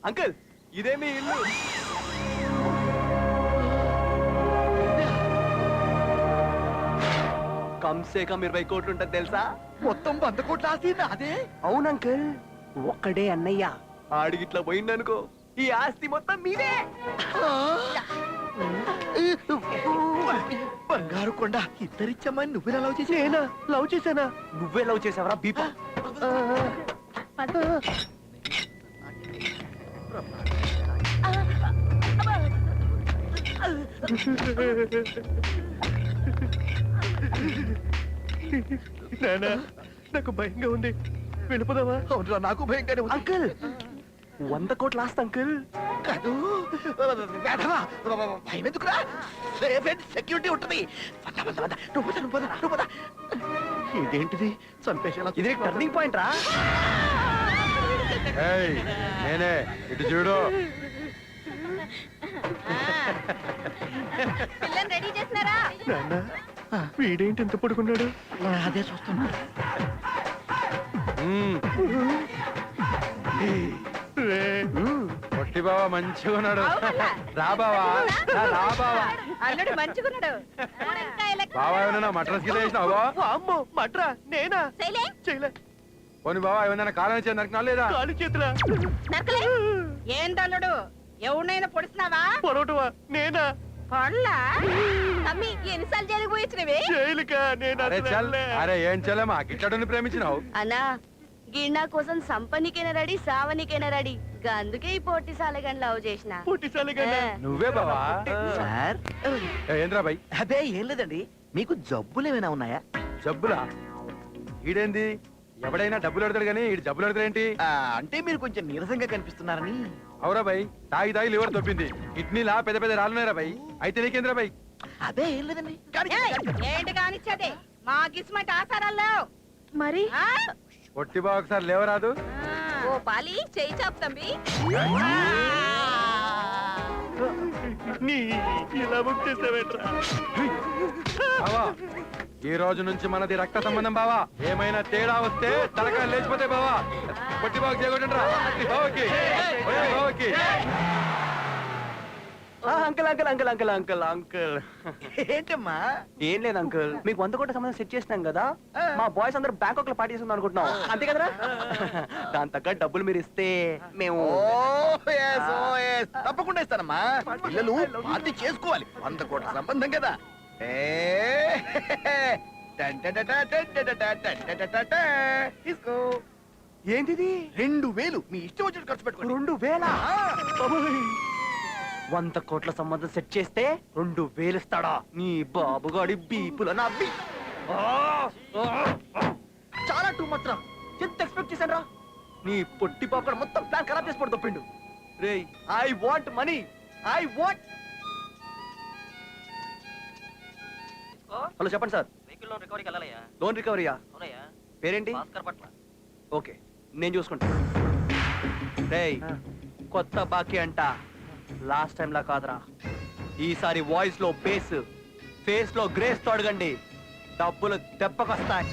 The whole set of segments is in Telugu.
అంకుల్ ఇదే మీ ఇల్లు. కమ్సే కమ్ 20 కోట్లు ఉంటుంది తెలుసా? మొత్తం 100 కోట్ల ఆస్తి నాదే. అవును అంకుల్, ఒక్కడే అన్నయ్య. ఆడిగిట్లా పోయిందనుకో ఈ ఆస్తి మొత్తం మీదే. బంగారు కొండ ఇద్దరిచ్చమ్మని నువ్వే లవ్ చేసి లవ్ చేశానా? నువ్వే లవ్ చేసావరా బీపా? నానా నాకు భయంగా ఉంది, వెళ్ళిపోదావా? అవునరా నాకు భయంగానే ఉంది. అంకుల్ 100 కోట్ల ఆస్తి అంకుల్. కాదు భయం ఎందుకురా? సెక్యూరిటీ ఉంటుంది. ఇదేంటిది చంపేసేలా? ఇది టర్నింగ్ పాయింట్ రా. నేనే, ఇటు చూడు. పిల్లని రెడీ చేసినారా? నాన్న వీడేంటి ఎంత పడుకున్నాడు? అదే చూస్తున్నా. పొట్టి బావా మంచిగా ఉన్నాడు. రా బావా, రా బావా. అల్లుడు మంచుకున్నాడు. బావా ఏమన్నా మటర్స్ కింద వేసినావా? అమ్మో మట్రా నేనా? చేయలే. పోనీ బావా ఏమన్నా కాలం వచ్చి నరికినా లేదా? కాలు చేతులా ఏందల్లుడు ఎవరినైనా పొడిచినావా? పొరవటమా? నేనా? పళ్ళ తమ్మి ఎన్నిసార్లు జరిగిపోయిచ్చినవి? జైలుకా? నేను అరే అసలు చల్, వెళ్ళలే. అరే ఏం చెల్లెమా గిట్టడుని ప్రేమించినావు? అన్నా గిన్నా కోసం సంపనికైనా రెడీ సావనికైనా రెడీ. అందుకే ఈ పోటీ సాలగాని లవ్ చేసిన. పుట్టిసాలిగానే. నువ్వే బావా? సార్ ఏంద్రా బాయ్? అదే ఏం లేదండి, మీకు జబ్బులు ఏమైనా ఉన్నాయా? జబ్బులా? ఈడేంది ఎవడైనా డబ్బులు అడతాడు కానీ ఈ జబ్బులు అడతాడేంటి? అంటే మీరు కొంచెం నీరసంగా కనిపిస్తున్నారని. అవురా బాయ్, తాగి తాగి లివర్ తప్పింది. కిడ్నీలా పెద్ద పెద్ద రాళ్ళున్నారా బాయ్? అయితే నీకేంద్రా బాయ్? అదే ఏం లేదండి. ఏంటి కానిచ్చేది? మా గిస్మట్ ఆసారాల్లో మరి పొట్టి బావ ఒకసారి లేవరాదు? ఓ పాలి చేయి చాపు తంబి. నీ ఇలా బుక్ చేసావేట్రా? బావా ఈ రోజు నుంచి మనది రక్త సంబంధం బావా. ఏమైనా తేడా వస్తే తలకాయలు లేచిపోతాయి బావా. పొట్టి బావకి చేయకూడదురా. బావకి బావకి. Uncle uncle uncle uncle uncle uncle ఏంటమ్మా? ఏం లేదు అంకుల్, మీకు 100 కోట్ల సంబంధం సెట్ చేసినాం కదా. మా బాయ్స్ అందరూ బ్యాంకాక్ లో పార్టీ చేస్తుంది అనుకుంటున్నాం, అంతే కదరా? దాని తగ్గ డబ్బులు మీరు ఇస్తే మేము తప్పకుండా ఇస్తానమ్మా. పిల్లలు పార్టీ చేసుకోవాలి, 100 కోట్ల సంబంధం కదా. తీసుకో. ఏంటిది? 2000 మీ ఇష్టం వచ్చినట్టు ఖర్చు పెట్టుకోండి. 2000? 100 కోట్ల సంబంధం సెట్ చేస్తే 2000 ఇస్తాడా? నీ బాబుగాడి బీపుల నవ్వి చాలా టూ మచ్ రా. ఎంత ఎక్స్పెక్ట్ చేశాను రా? నీ పొట్టి పాపడ మొత్తం ప్లాన్ ఖరాబ్ చేసి పడి తప్పిండు. రే I want money, I want. Hello చెప్పండి సార్. వెహికల్ లోన్ రికవరీకి వెళ్ళాలయ్యా. లోన్ రికవరీయా? అవునయ్యా. పేరేంటి? భాస్కర్ పట్ల. ఓకే నేను చూసుకుంటా. రేయ్ కొత్త బాకీ అంట, లాస్ట్ టైం లా కాదురా. ఈసారి వాయిస్ లో బేస్, ఫేస్ లో గ్రేస్ తో అడగండి, డబ్బులు దెబ్బకొస్తాయి.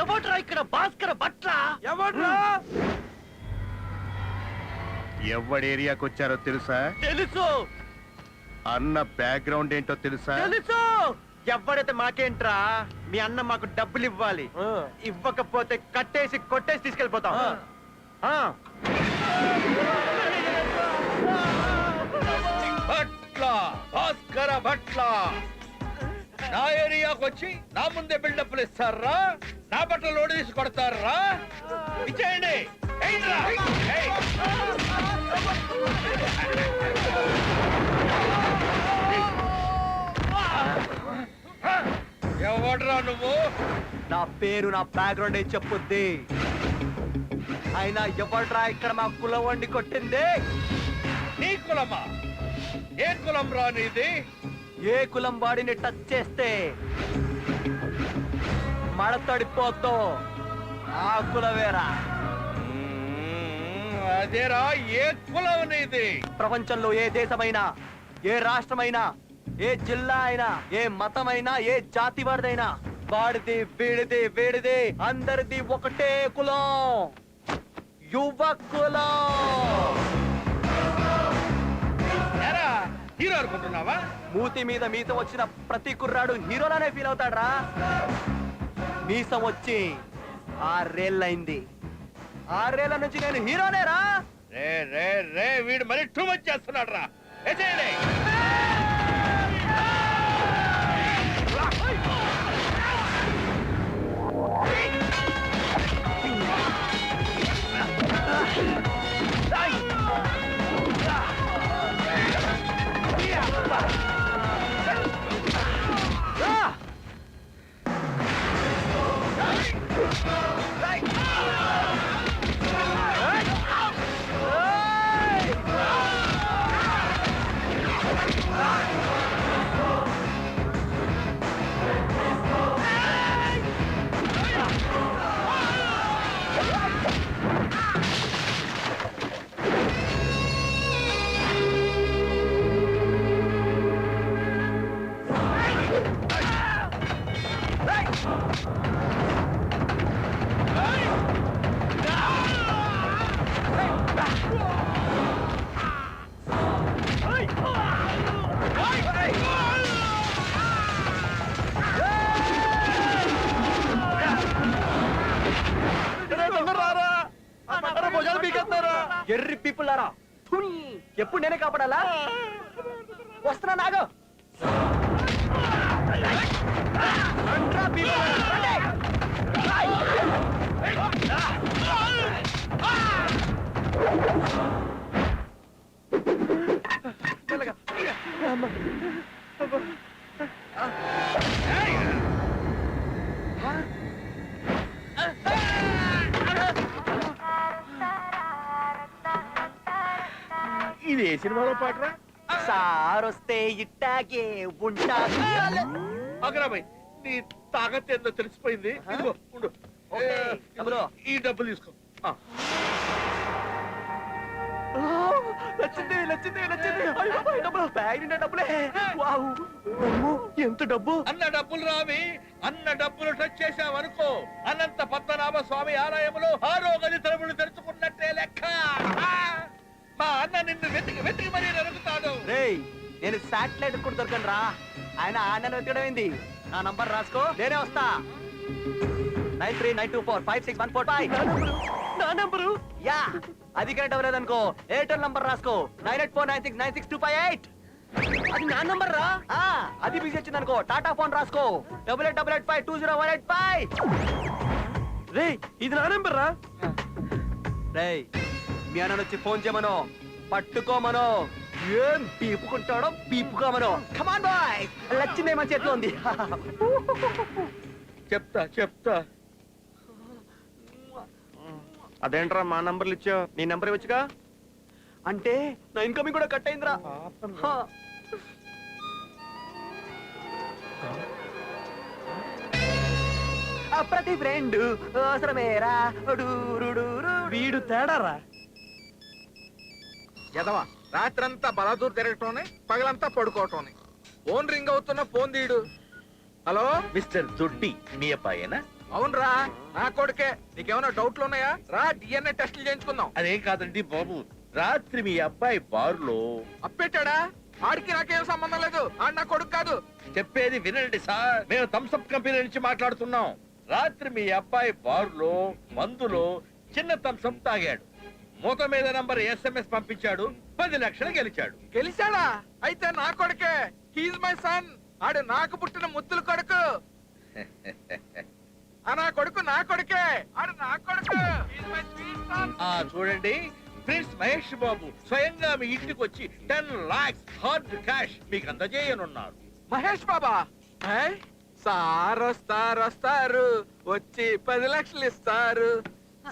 ఎవడ్రా ఇక్కడ భాస్కర బట్ల? ఎవడ్రా? ఎవడి ఏరియాకి వచ్చారో తెలుసా? తెలుసు అన్న బ్యాక్గ్రౌండ్ ఏంటో తెలుసా? తెలుసు. ఎవడైతే మాకేంట్రా? మీ అన్న మాకు డబ్బులు ఇవ్వాలి, ఇవ్వకపోతే కట్టేసి కొట్టేసి తీసుకెళ్ళిపోతాం. భట్ల, భాస్కర భట్ల నా ఏరియాకి వచ్చి నా ముందే బిల్డప్లు ఇస్తారా? నా బట్టలు లోడ్ తీసి కొడతారా? ఇచ్చేయండి. ఏంట్రా? ఏయ్. ఎవడ్రా నువ్వు? నా పేరు నా బ్యాక్గ్రౌండ్ ఏం చెప్పుద్ది. అయినా ఎవడ్రా ఇక్కడ మా కులం వండి కొట్టింది? నీ కులమా? ఏ కులం రా నీది? ఏ కులం వాడిని టచ్ చేస్తే మడతడిపోతో ఆ కులవేరా. అదేరా, ఏ కులం నీది? ప్రపంచంలో ఏ దేశమైనా, ఏ రాష్ట్రమైనా, ఏ జిల్లా అయినా, ఏ మతమైనా, ఏ జాతి వాడిదైనా వాడిది వీడిది వీడిది అందరిది ఒకటే కులం. యువకులో ఎరా హీరో అనుకుంటున్నావా? మూతి మీద మీసం వచ్చిన ప్రతి కుర్రాడు హీరోలానే ఫీల్ అవుతాడ్రా. మీసం వచ్చి 6 ఏళ్ళైంది. 6 ఏళ్ల నుంచి నేను హీరోనేరా. రే రే రే వీడు మరి టూ మచ్ చేస్తున్నాడు రా. వేసేయండి. ఎర్రి పీపుల్ లారా, ఎప్పుడు నేనే కాపాడాలా? వస్తున్నా నాగు. ఇది ఏ సినిమాలో పాటరా? సార్ వస్తే ఇట్టాగే ఉంటా. అగరాబాయ్ నీ తాగత ఏందో తెలిసిపోయింది. ఇదిగో ఉండు. ఓకే, డబ్బులు. ఈ డబ్బులు తీసుకో. నచ్చింది నచ్చింది నచ్చింది. అయ్య బాబోయ్, డబ్బులు. బ్యాగ్ నిండా డబ్బులే. వావ్, అమ్మో, ఎంత డబ్బు. అన్న డబ్బులు రావి. అన్న డబ్బులు టచ్ చేశావనుకో అనంత పద్మనాభ స్వామి ఆలయంలో ఆరోగలి తలుపులు తెరుచుకున్నట్టే లెక్క. మా అన్న నిన్ను వెతికి వెతికి మరీ నరుకుతాడు. రేయ్, నేను శాటిలైట్ కూడా దొరకను రా. ఆయన ఆనను వెతకడం ఏంది? నా నంబర్ రాసుకో, నేనే వస్తా. 9392456145. నా నంబరు యా, అది కరెక్ట్ అవ్వలేదనుకో ఎయిర్టెల్ నంబర్ రాసుకో. 9849696258. అది నా నంబర్ రా. అది బిజీ వచ్చింది అనుకో టాటా ఫోన్ రాసుకో. 8888520185. రే, ఇది నా నంబర్ రా. రేయ్, మీ అన్న వచ్చి ఫోన్ చేయమను, పట్టుకోమను. ఏం పీపుకుంటాడో పీపుకోమను. కమాన్ బాయ్, లచ్చిందే మన చేతిలో ఉంది. చెప్తా చెప్తా. అదేంట్రా మా నంబర్లు ఇచ్చావు? నీ నంబర్ ఇవ్వచ్చుగా. అంటే నా ఇన్కమింగ్ కూడా కట్ అయిందిరా. హా. ప్రతి ఫ్రెండ్ అవసరమేరా. వీడు తేడారా. ఎదవా రాత్రంతా బలాదూర్ తిరగటం, పగలంతా పడుకోవటం. ఫోన్ రింగ్ అవుతున్న ఫోన్ తీయడు. హలో, మిస్టర్ దొడ్డి మీ అబ్బాయేనా? అవునరా, నా కొడుకే. నీకేమైనా డౌట్లు ఉన్నాయా? రా, డిఎన్ఏ టెస్టులు చేయించుకుందాం. అదేం కాదండి బాబు, రాత్రి మీ అబ్బాయి బారులో అప్పెట్టాడా? ఆడికి నాకేం సంబంధం లేదు. ఆడు నా కొడుకు కాదు. చెప్పేది వినండి సార్, మేము థమ్స్అప్ కంపెనీ నుంచి మాట్లాడుతున్నాం. రాత్రి మీ అబ్బాయి బారులో మందులో చిన్న థమ్స్అప్ తాగాడు. మూత మీద నంబర్ SMS పంపించాడు. 10 లక్షలు గెలిచాడు. గెలిచాడా? అయితే నా కొడుకే. He's my son. ఆడు నాకు పుట్టిన ముద్దుల కొడుకు. నా కొడుకు నా కొడుకే. ఆడు నా కొడుకు. He's my sweet son. చూడండి, ప్రిన్స్ మహేష్ బాబు స్వయంగా మీ ఇంటికి వచ్చి 10 lakhs హార్డ్ క్యాష్ మీకు అందజేయనున్నారు. మహేష్ బాబా, సార్ వస్తారు, వచ్చి 10 లక్షలు ఇస్తారు.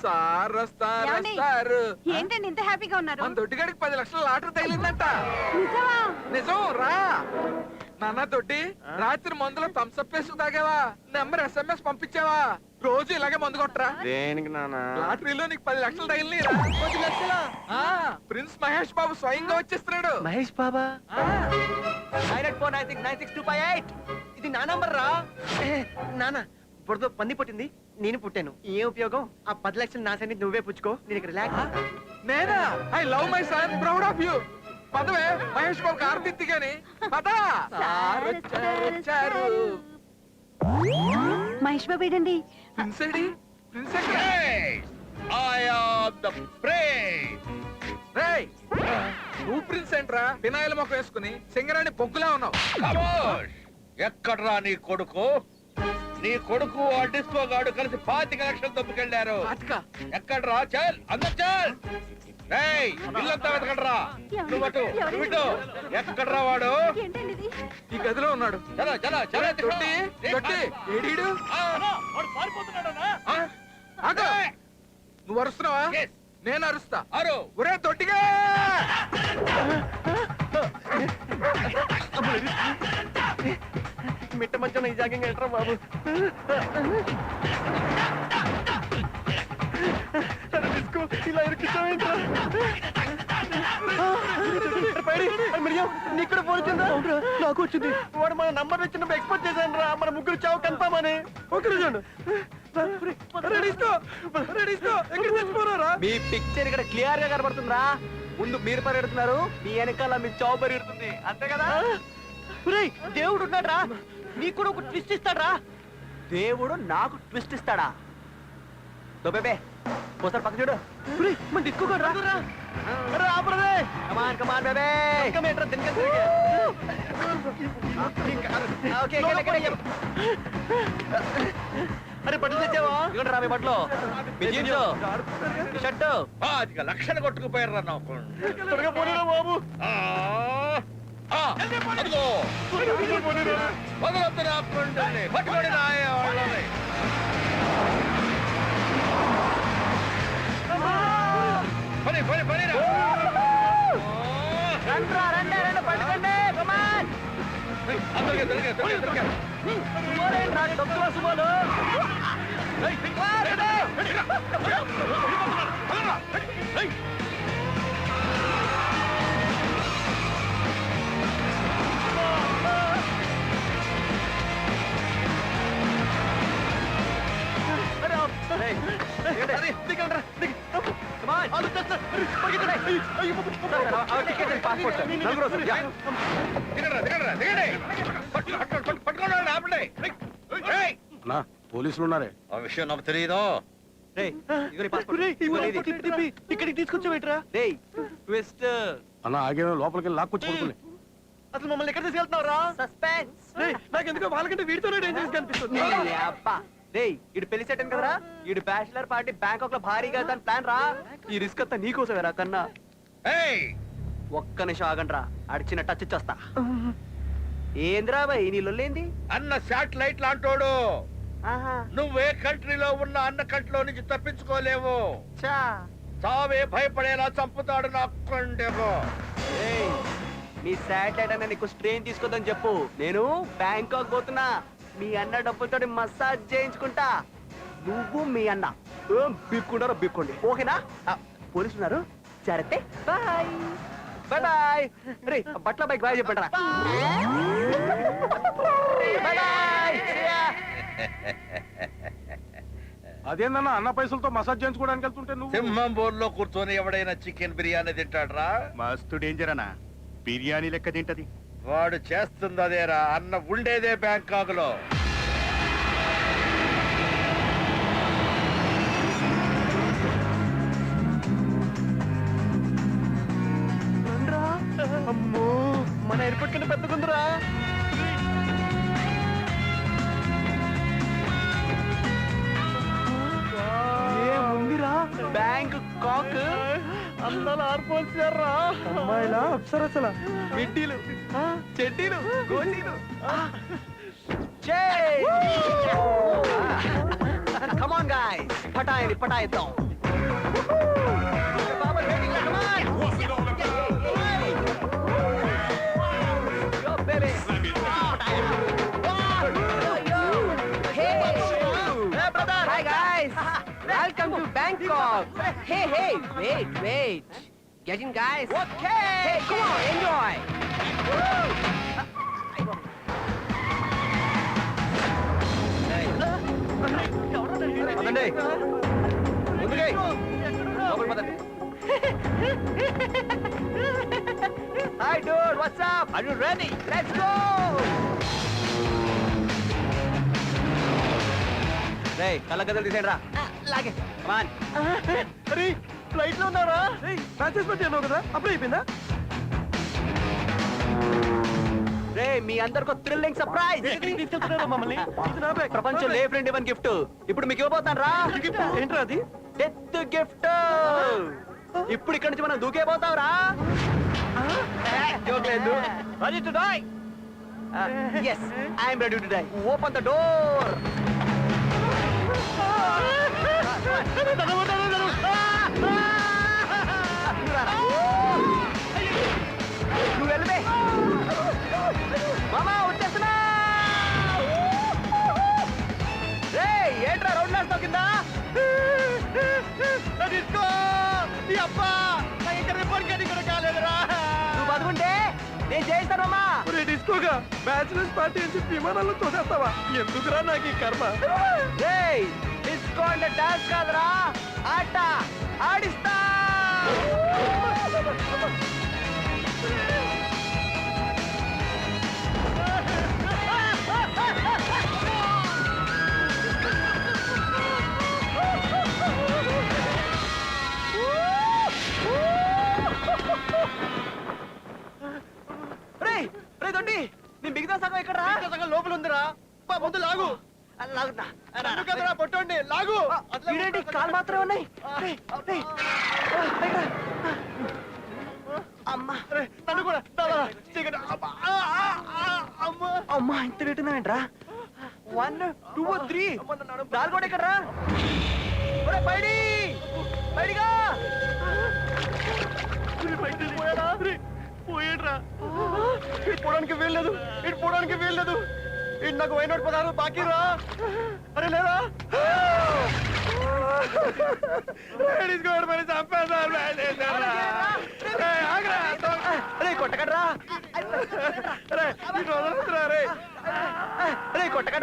సార్ వస్తారు. ఏంటండి ఇంత హ్యాపీగా ఉన్నారు? మన దొడ్డిగాడికి 10 లక్షల లాటరీ తగిలిందంట. నిజమా? నిజం రా. నాన్న దొడ్డి, రాత్రి మందులో థమ్స్అప్ వేసి తాగావా? Number SMS పంపించావా? రోజు ఇలాగే మందు కొట్టరా. దేనికి నాన్న? లాటరీలో నీకు 10 లక్షలు తగిలిరా. 10 లక్షలా? ప్రిన్స్ మహేష్ బాబు స్వయంగా వచ్చేస్తున్నాడు. మహేష్ బాబా. 9849696258. ఇది నా నంబర్ రా. నాన్న బురద పంది పుట్టింది నేను పుట్టాను ఏ ఉపయోగం ఆ 10 లక్షలు నా సంగతి నువ్వే పుచ్చుకో నేను ఇక్కడ రిలాక్స్ నేనా I love my son proud of you పదవే మహేష్ బాబు కార్తీక్ గాని పద సార్ వచ్చారు మహేష్ బాబు ఏంటండి ప్రిన్స్ ఏడి? ప్రిన్స్ ఎక్కడ? I am the prince. రేయ్ నువ్వు ప్రిన్స్ ఏంట్రా పినాయిల మొక్క వేసుకుని సింగరాణి పొగ్గులా ఉన్నావు ఖమోష్! ఎక్కడ్రా నీ కొడుకు ఆ డిస్కో గాడు కలిసి 25 లక్షలు దొబ్బుకెళ్ళారు అటుక ఎక్కడ్రా చల్ అందరు చల్ రేయ్ ఇల్లంతా వెతకండ్రా నువ్వు అటు నువ్వు ఇటు ఎక్కడ్రా వాడు ఈ గదిలో ఉన్నాడు చలో చలో చలో తొట్టి తొట్టి ఏడీడు వాడు పారిపోతున్నాడన్నా ఆగు. నువ్వు అరుస్తున్నావా Yes. నేను అరుస్తా అరు ఒరే తొట్టిగా మిట్ట మధ్యన ఈ జాగింగ్ ఏంట్రా బాబు అరే డిస్కో ఇలా ఇరికిస్తావేంట్రా నీకు కూడా ఫోన్ వచ్చిందా నాకు వచ్చింది వాడు మన నంబర్ వచ్చినప్పుడు ఎక్స్పోర్ట్ చేశాను రా మన ముగ్గురు చావు కన్ఫామ్ అని ఒక రోజు మీ పిక్చర్ ఇక్కడ క్లియర్ గా కనబడుతుందా ముందు మీరు పరిగెడుతున్నారు మీ వెనకాల మీ చావు పరిగెడుతుంది అంతే కదా దేవుడు ఉన్నాడ్రా నీకు కూడా ఒక ట్విస్ట్ ఇస్తాడ్రా దేవుడు నాకు ట్విస్ట్ ఇస్తాడా బేబే పోసారు పక్క చూడు మన డిస్కో కూడా కమాన్ కమాన్ బేబే అరే పట్టు తెచ్చావా ఇక్కడ రా మీ బట్టలు మీ జీన్స్ మీ షర్టు 25 లక్షలు కొట్టుకుపోయారు నాకు త్వరగా పోనీరా బాబు అదిగో వదలొద్దు నా కొండల్ని పట్టుకొని రాయే వాళ్ళని పని పని పని రండ్రా రండి రండి పట్టుకోండి కమాన్ అందరికీ దొరికా సుమోలేంట్రా డబ్బులు సుమోలు పోలీసులు ఉన్నారే ఆ విషయం నాకు తెలియదు ఇక్కడికి తీసుకొచ్చావేట్రా ట్విస్ట్ అన్న ఆగే లోపలికి లాక్కొచ్చి పడుకుని అసలు మమ్మల్ని ఎక్కడ తీసుకెళ్తున్నావురా సస్పెన్స్ నాకెందుకో వాళ్ళకంటే వీడితోనే డేంజరస్ కనిపిస్తుంది అబ్బా రేయ్ ఇడు పెళ్లి సెట్ కదరా ఇడు బ్యాచిలర్ పార్టీ బ్యాంకాక్ లో భారీగా దాని ప్లాన్ రా ఈ రిస్క్ అంతా నీకోసమే రా కన్నా ఏయ్ ఒక్క నిమిషం ఆగండ్రా అడిచిన టచ్ ఇచ్చేస్తా ఏంద్రా బాయ్ నీ లొల్లేంది అన్న శాటిలైట్ లాంటోడు ఆహా నువ్వే కంట్రీలో ఉన్న అన్న కంట్రీలో నుంచి తప్పించుకోలేవు చా చావే భయపడేలా చంపుతాడు నా కొండెగో ఏయ్ మీ శాటిలైట్ అన్న నీకు స్ట్రెయిన్ తీసుకోదని చెప్పు నేను బ్యాంకాక్ పోతున్నా మీ అన్న డబ్బులతో మసాజ్ చేయించుకుంటా నువ్వు మీ అన్న ఏం బిక్కుంటారో బిక్కోండి ఓకేనా పోలీసులు ఉన్నారు సరే బాయ్ బాయ్ బాయ్ రే బట్ల బైక్ బాయ్ చెప్పండి రా బాయ్ బాయ్ అదేందన్న అన్న పైసలతో మసాజ్ చేయించుకోవడానికి వెళ్తుంటే నువ్వు సింహం బోర్లో కూర్చొని ఎవడైనా చికెన్ బిర్యానీ తింటాడ్రా మస్తు డేంజర్ అన్న బిర్యానీ లెక్క తింటది వాడు చేస్తుంది అదేరా అన్న ఉండేదే బ్యాంకాక్ లో అమ్మో మన ఎయిర్పోర్ట్ కింద పెద్దకుందిరా ఏముందిరా బ్యాంక్ కాక్ అందాలు ఆర్పోల్చారా అమ్మాయిలా అప్సరసలా మిడ్డీలు చెడ్డీలు గోసీలు కమాన్ guy పటాయిని పటాయిద్దాం Hi guys, welcome to Bangkok. Hey, wait. Get in, guys. Okay. Hey, come on, enjoy. రండి ముందుగా లోపలికి పదండి. Hi Dude what's up or you ready let's go రేయ్ కళ్ళ గదలు తీసేయండి రా లాగే కమాన్ అరే ఫ్లైట్ లో ఉన్నారా మ్యాచెస్ పెట్టి అన్నావు కదా అప్పుడే అయిపోయిందా రే మీ అందరికి థ్రిల్లింగ్ సర్ప్రైజ్ మమ్మల్ని ప్రపంచం లే ఫ్రెండ్ ఇవన్ గిఫ్ట్ ఇప్పుడు మీకు ఇవ్వబోతాను రా ఏంట్రా అది డెత్ గిఫ్ట్ ఇప్పుడు ఇక్కడి నుంచి మనం దూకే పోతాం రా జోక్లేదు ready to die yes I am ready to die open the door నువ్వు వెళ్ళవే మామా వచ్చేస్తున్నా రే ఏంట్రా రోడ్ వేస్తావు కింద తీసుకో ఈ అబ్బా నా ఇంకా రిపోర్ట్ గడి కూడా కాలేదురా నువ్వు బతుకుంటే నేను చేయిస్తానమ్మా ఒరే డిస్కోగా బ్యాచిలర్స్ పార్టీ అని చెప్పి విమానాల్లో తోసేస్తావా ఎందుకురా నాకు ఈ కర్మ రేయ్ డిస్కో అంటే డాన్స్ కాదురా ఆట ఆడిస్తా రేయ్ రేయ్ దొడ్డి నీ మిగతా సగం ఎక్కడ రా సగం లోపల ఉందిరా అబ్బా, ముందు లాగు లాగుతా నన్ను కదరా పొట్టండి లాగు ఇదేంటి కాలు మాత్రమే ఉన్నాయి రేయ్, రేయ్. పైకి రా. అమ్మా అరే, నన్ను కూడా దా, దా, దా. చీకటి. అబ్బా, అమ్మా అమ్మా ఇంత పెట్టున్నావేంట్రా 1 2 3 నాలుగు కూడా ఎక్కడ రా బయడి బయడిగా పోయాడ్రా ఇటు పోవడానికి వీల్లేదు ఇటు పోవడానికి వీల్లేదు ఇటు నాకు వైనోట్ పదాలు బాకీ రా అరే లేదా తీసుకోవడం మరి చంపేద్దాం రే కొట్టకడ్రా రే కొట్టకడ